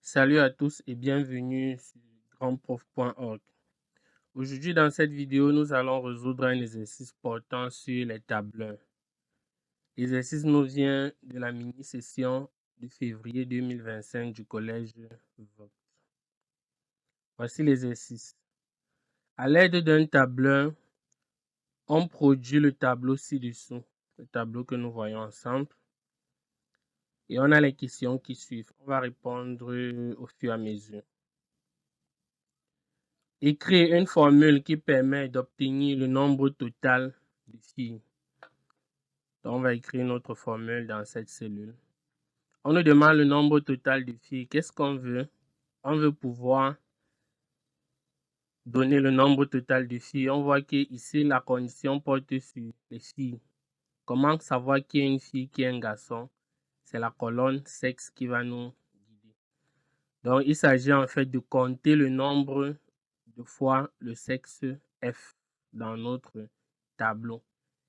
Salut à tous et bienvenue sur grandprof.org. Aujourd'hui, dans cette vidéo, nous allons résoudre un exercice portant sur les tableurs. L'exercice nous vient de la mini-session de février 2025 du collège Vogt. Voici l'exercice. À l'aide d'un tableur, on produit le tableau ci-dessous, le tableau que nous voyons ensemble. Et on a les questions qui suivent. On va répondre au fur et à mesure. Écrire une formule qui permet d'obtenir le nombre total de filles. Donc, on va écrire notre formule dans cette cellule. On nous demande le nombre total de filles. Qu'est-ce qu'on veut? On veut pouvoir donner le nombre total de filles. On voit que ici la condition porte sur les filles. Comment savoir qui est une fille, qui est un garçon? C'est la colonne sexe qui va nous guider. Donc, il s'agit en fait de compter le nombre de fois le sexe F dans notre tableau.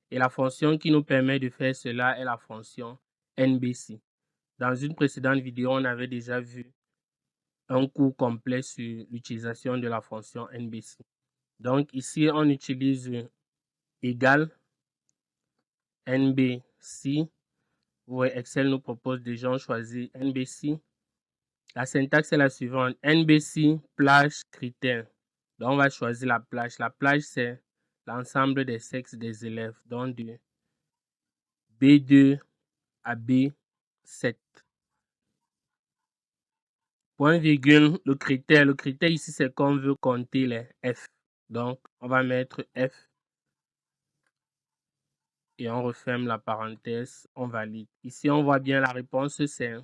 Et la fonction qui nous permet de faire cela est la fonction NBC. Dans une précédente vidéo, on avait déjà vu un cours complet sur l'utilisation de la fonction NBC. Donc ici, on utilise égal NBC. Excel nous propose déjà, on choisit NBC. La syntaxe est la suivante. NBC plage critère. Donc on va choisir la plage. La plage, c'est l'ensemble des sexes des élèves, donc de B2 à B7. Point virgule, le critère ici, c'est qu'on veut compter les F. Donc, on va mettre F et on referme la parenthèse, on valide. Ici, on voit bien la réponse, c'est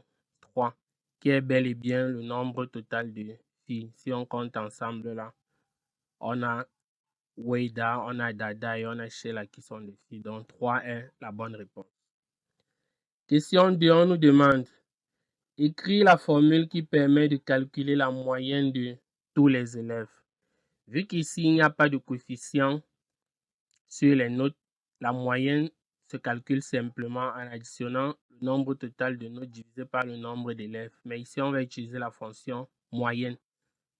3, qui est bel et bien le nombre total de filles. Si on compte ensemble là, on a Weida, on a Dada et on a Sheila qui sont des filles. Donc, 3 est la bonne réponse. Question 2, on nous demande écrire la formule qui permet de calculer la moyenne de tous les élèves. Vu qu'ici, il n'y a pas de coefficient sur les notes, la moyenne se calcule simplement en additionnant le nombre total de notes divisé par le nombre d'élèves. Mais ici, on va utiliser la fonction moyenne.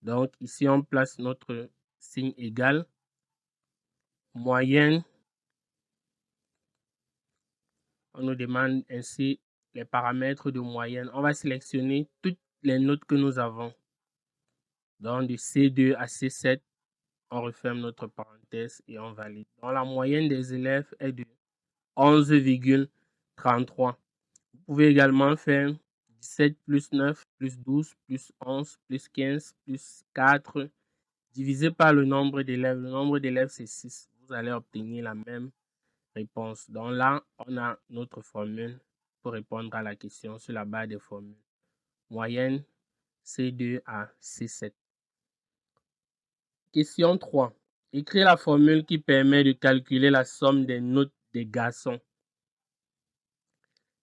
Donc, ici, on place notre signe égal. Moyenne. On nous demande ainsi les paramètres de moyenne. On va sélectionner toutes les notes que nous avons. Donc, de C2 à C7, on referme notre parenthèse et on valide. Donc, la moyenne des élèves est de 11,33. Vous pouvez également faire 17 plus 9 plus 12 plus 11 plus 15 plus 4 divisé par le nombre d'élèves. Le nombre d'élèves, c'est 6. Vous allez obtenir la même réponse. Donc là, on a notre formule pour répondre à la question sur la base des formules. Moyenne C2 à C7. Question 3. Écrire la formule qui permet de calculer la somme des notes des garçons.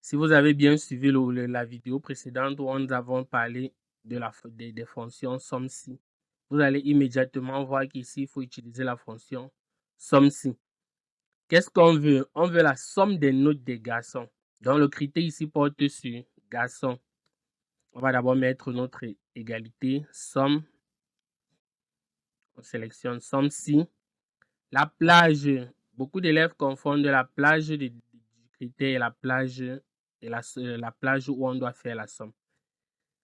Si vous avez bien suivi la vidéo précédente où nous avons parlé de des fonctions somme-si, vous allez immédiatement voir qu'ici, il faut utiliser la fonction somme-si. Qu'est-ce qu'on veut? On veut la somme des notes des garçons. Donc, le critère ici porte sur garçon. On va d'abord mettre notre égalité, somme. On sélectionne somme-si. La plage, beaucoup d'élèves confondent la plage du critère et la plage la plage où on doit faire la somme.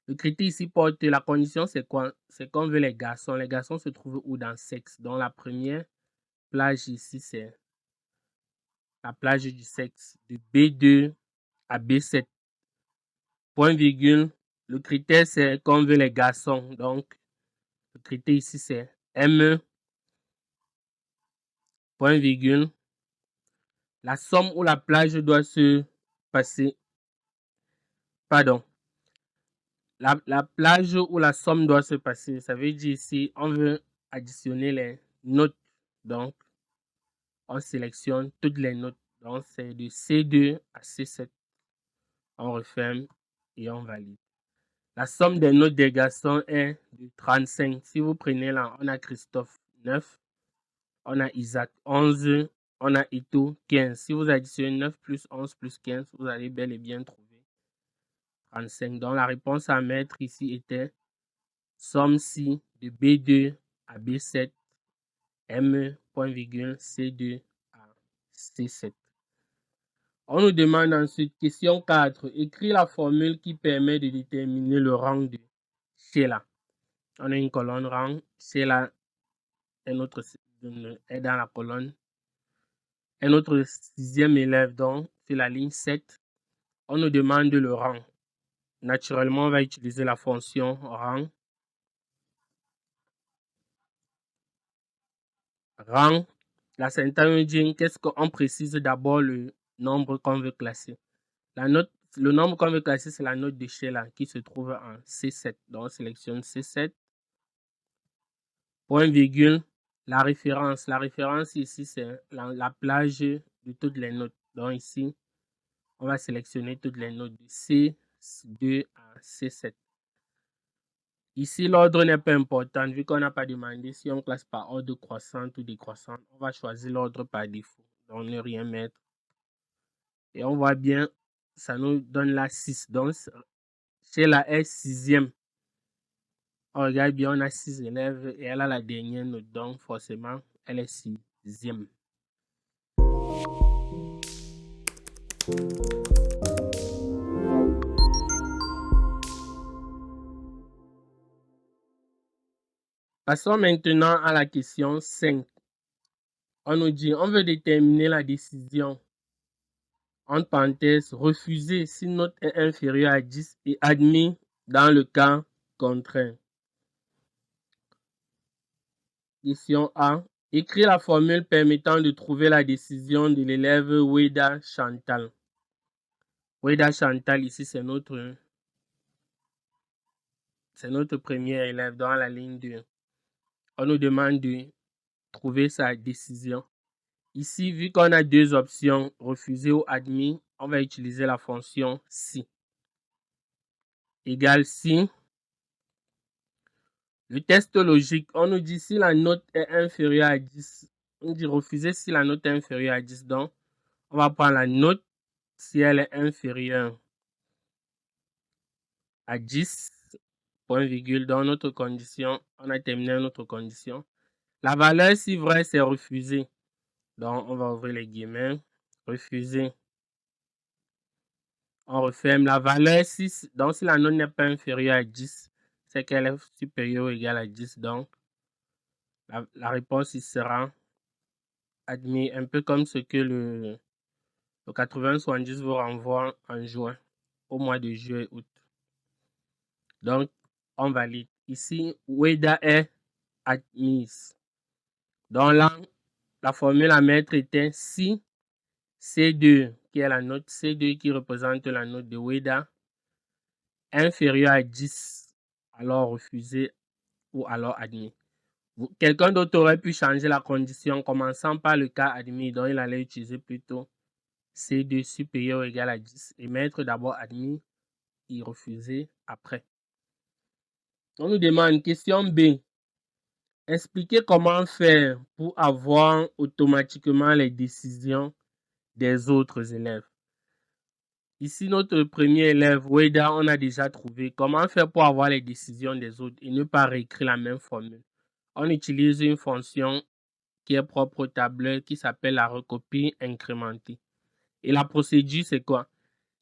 Le critère ici porte, la condition c'est quoi? C'est qu'on veut les garçons. Les garçons se trouvent où dans sexe? Donc la première plage ici c'est la plage du sexe de B2 à B7. Point virgule. Le critère c'est qu'on veut les garçons. Donc le critère ici c'est M. Point virgule. La somme où la plage doit se passer. Pardon. La plage où la somme doit se passer, ça veut dire ici, on veut additionner les notes. Donc, on sélectionne toutes les notes. Donc, c'est de C2 à C7. On referme et on valide. La somme des notes des garçons est de 35. Si vous prenez là, on a Christophe 9, on a Isaac 11, on a Ito 15. Si vous additionnez 9 plus 11 plus 15, vous allez bel et bien trouver 35. Donc, la réponse à mettre ici était somme ci de B2 à B7, M, point virgule, C2 à C7. On nous demande ensuite, question 4, écris la formule qui permet de déterminer le rang de Sheila. On a une colonne rang, Sheila est dans la colonne. Et notre sixième élève, donc, c'est la ligne 7. On nous demande le rang. Naturellement, on va utiliser la fonction rang. Rang, la syntaxe nous dit qu'est-ce qu'on précise d'abord le nombre qu'on veut classer. Le nombre qu'on veut classer, c'est la note de Sheila qui se trouve en C7. Donc, on sélectionne C7. Point virgule, la référence. La référence ici, c'est la plage de toutes les notes. Donc, ici, on va sélectionner toutes les notes de C2 à C7. Ici, l'ordre n'est pas important vu qu'on n'a pas demandé si on classe par ordre croissante ou décroissante. On va choisir l'ordre par défaut. Donc, ne rien mettre. Et on voit bien, ça nous donne la 6. Donc, chez la S6e, on regarde bien, on a 6 élèves et elle a la dernière note. Donc, forcément, elle est 6e. Passons maintenant à la question 5. On nous dit, on veut déterminer la décision. Entre parenthèses, refuser si note est inférieure à 10 et admis dans le cas contraire. Question A. Écrire la formule permettant de trouver la décision de l'élève Weda Chantal. Weda Chantal, ici, c'est notre premier élève dans la ligne 2. On nous demande de trouver sa décision. Ici, vu qu'on a deux options, refuser ou admis, on va utiliser la fonction si. Égale si. Le test logique, on nous dit si la note est inférieure à 10. On dit refuser si la note est inférieure à 10. Donc, on va prendre la note si elle est inférieure à 10. Point virgule. Dans notre condition, on a terminé notre condition. La valeur, si vrai, c'est refuser. Donc, on va ouvrir les guillemets. Refuser. On referme la valeur 6. Donc, si la note n'est pas inférieure à 10, c'est qu'elle est supérieure ou égale à 10. Donc, la réponse ici sera admis, un peu comme ce que le 80-70 vous renvoie en juin, au mois de juillet août. Donc, on valide. Ici, Weda est admise. Donc là, la formule à mettre était si C2, qui est la note C2 qui représente la note de Weda, inférieure à 10, alors refusé ou alors admis. Quelqu'un d'autre aurait pu changer la condition commençant par le cas admis, donc il allait utiliser plutôt C2 supérieur ou égal à 10 et mettre d'abord admis et refuser après. On nous demande, question B, expliquez comment faire pour avoir automatiquement les décisions des autres élèves. Ici, notre premier élève, Weda, on a déjà trouvé comment faire pour avoir les décisions des autres et ne pas réécrire la même formule. On utilise une fonction qui est propre au tableur qui s'appelle la recopie incrémentée. Et la procédure, c'est quoi?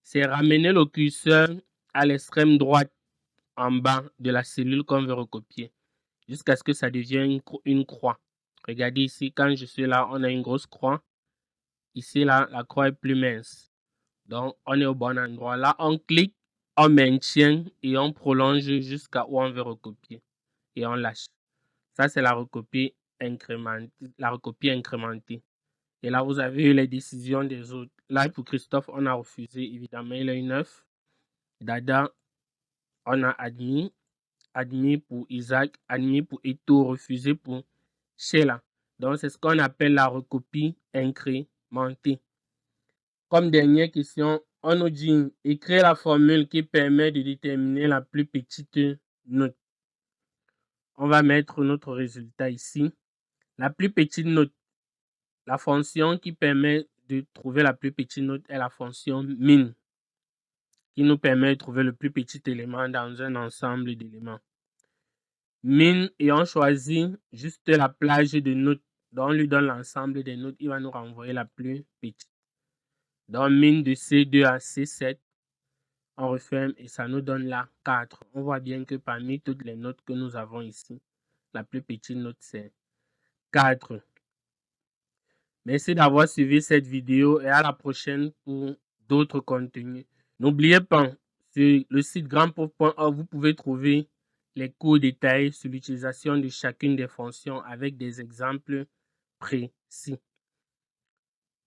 C'est ramener le curseur à l'extrême droite en bas de la cellule qu'on veut recopier jusqu'à ce que ça devienne une croix. Regardez ici, quand je suis là, on a une grosse croix. Ici, là, la croix est plus mince. Donc, on est au bon endroit. Là, on clique, on maintient et on prolonge jusqu'à où on veut recopier. Et on lâche. Ça, c'est la recopie incrémentée. Et là, vous avez eu les décisions des autres. Là, pour Christophe, on a refusé. Évidemment, il a eu 9. Dada, on a admis. Admis pour Isaac. Admis pour Eto. Refusé pour Sheila. Donc, c'est ce qu'on appelle la recopie incrémentée. Comme dernière question, on nous dit écrire la formule qui permet de déterminer la plus petite note. On va mettre notre résultat ici. La plus petite note, la fonction qui permet de trouver la plus petite note est la fonction min. qui nous permet de trouver le plus petit élément dans un ensemble d'éléments. Min ayant choisi juste la plage de notes, donc on lui donne l'ensemble des notes, il va nous renvoyer la plus petite. Donc min de C2 à C7, on referme et ça nous donne là 4. On voit bien que parmi toutes les notes que nous avons ici, la plus petite note c'est 4. Merci d'avoir suivi cette vidéo et à la prochaine pour d'autres contenus. N'oubliez pas, sur le site grandprof.org, vous pouvez trouver les cours détaillés sur l'utilisation de chacune des fonctions avec des exemples précis.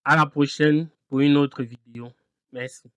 À la prochaine pour une autre vidéo. Merci.